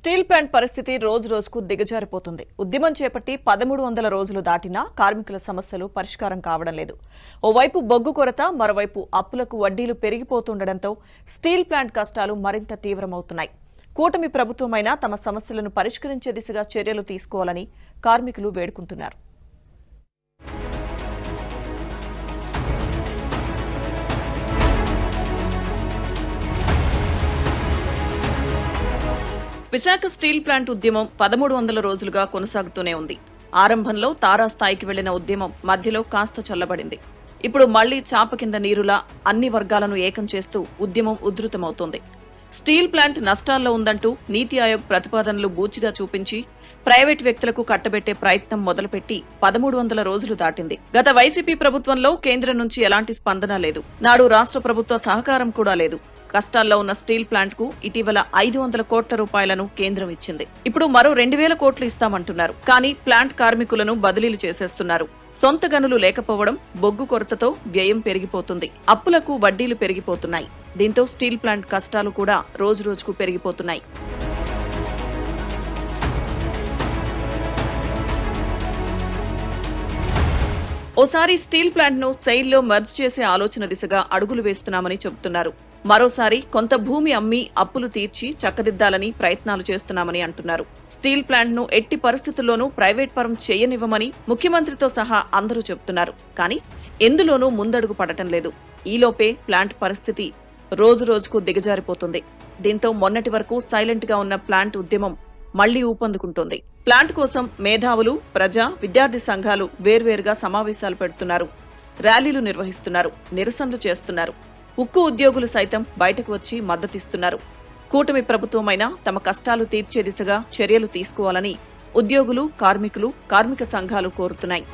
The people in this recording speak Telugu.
స్టీల్ ప్లాంట్ పరిస్థితి రోజు రోజుకు దిగజారిపోతుంది. ఉద్యమం చేపట్టి 1300 రోజులు దాటినా కార్మికుల సమస్యలు పరిష్కారం కావడం లేదు. ఓవైపు బొగ్గు కొరత, మరోవైపు అప్పులకు వడ్డీలు పెరిగిపోతుండటంతో స్టీల్ ప్లాంట్ కష్టాలు మరింత తీవ్రమవుతున్నాయి. కూటమి ప్రభుత్వమైనా తమ సమస్యలను పరిష్కరించే దిశగా చర్యలు తీసుకోవాలని కార్మికులు వేడుకుంటున్నారు. విశాఖ స్టీల్ ప్లాంట్ ఉద్యమం 1300 రోజులుగా కొనసాగుతూనే ఉంది. ఆరంభంలో తారాస్థాయికి వెళ్లిన ఉద్యమం మధ్యలో కాస్త చల్లబడింది. ఇప్పుడు మళ్లీ చాప కింద నీరులా అన్ని వర్గాలను ఏకం చేస్తూ ఉద్యమం ఉధృతమవుతోంది. స్టీల్ ప్లాంట్ నష్టాల్లో ఉందంటూ నీతి ఆయోగ్ ప్రతిపాదనలు బూచిగా చూపించి ప్రైవేట్ వ్యక్తులకు కట్టబెట్టే ప్రయత్నం మొదలుపెట్టి 1300 రోజులు దాటింది. గత వైసీపీ ప్రభుత్వంలో కేంద్రం నుంచి ఎలాంటి స్పందన లేదు. నాడు రాష్ట్ర ప్రభుత్వ సహకారం కూడా లేదు. కష్టాల్లో ఉన్న స్టీల్ ప్లాంట్ కు ఇటీవల 500 కోట్ల రూపాయలను కేంద్రం ఇచ్చింది. ఇప్పుడు మరో 2000 కోట్లు ఇస్తామంటున్నారు. కానీ ప్లాంట్ కార్మికులను బదిలీలు చేసేస్తున్నారు. సొంత గనులు లేకపోవడం, బొగ్గు కొరతతో వ్యయం పెరిగిపోతుంది. అప్పులకు వడ్డీలు పెరిగిపోతున్నాయి. దీంతో స్టీల్ ప్లాంట్ కష్టాలు కూడా రోజురోజుకు పెరిగిపోతున్నాయి. ఓసారి స్టీల్ ప్లాంట్ ను సెయిల్ లో మర్జ్ చేసే ఆలోచన దిశగా అడుగులు వేస్తున్నామని చెబుతున్నారు. మరోసారి కొంత భూమి అమ్మి అప్పులు తీర్చి చక్కదిద్దాలని ప్రయత్నాలు చేస్తున్నామని అంటున్నారు. స్టీల్ ప్లాంట్ ను ఎట్టి పరిస్థితుల్లోనూ ప్రైవేట్ పరం చేయనివ్వమని ముఖ్యమంత్రితో సహా అందరూ చెబుతున్నారు. కానీ ఎందులోనూ ముందడుగు పడటం లేదు. ఈలోపే ప్లాంట్ పరిస్థితి రోజు రోజుకు దిగజారిపోతుంది. దీంతో మొన్నటి వరకు సైలెంట్ గా ఉన్న ప్లాంట్ ఉద్యమం మళ్లీ ఊపందుకుంటోంది. ప్లాంట్ కోసం మేధావులు, ప్రజా, విద్యార్థి సంఘాలు వేర్వేరుగా సమావేశాలు పెడుతున్నారు. ర్యాలీలు నిర్వహిస్తున్నారు. నిరసనలు చేస్తున్నారు. ఉక్కు ఉద్యోగులు సైతం బయటకు వచ్చి మద్దతిస్తున్నారు. కూటమి ప్రభుత్వమైనా తమ కష్టాలు తీర్చే దిశగా చర్యలు తీసుకోవాలని ఉద్యోగులు, కార్మికులు, కార్మిక సంఘాలు కోరుతున్నాయి.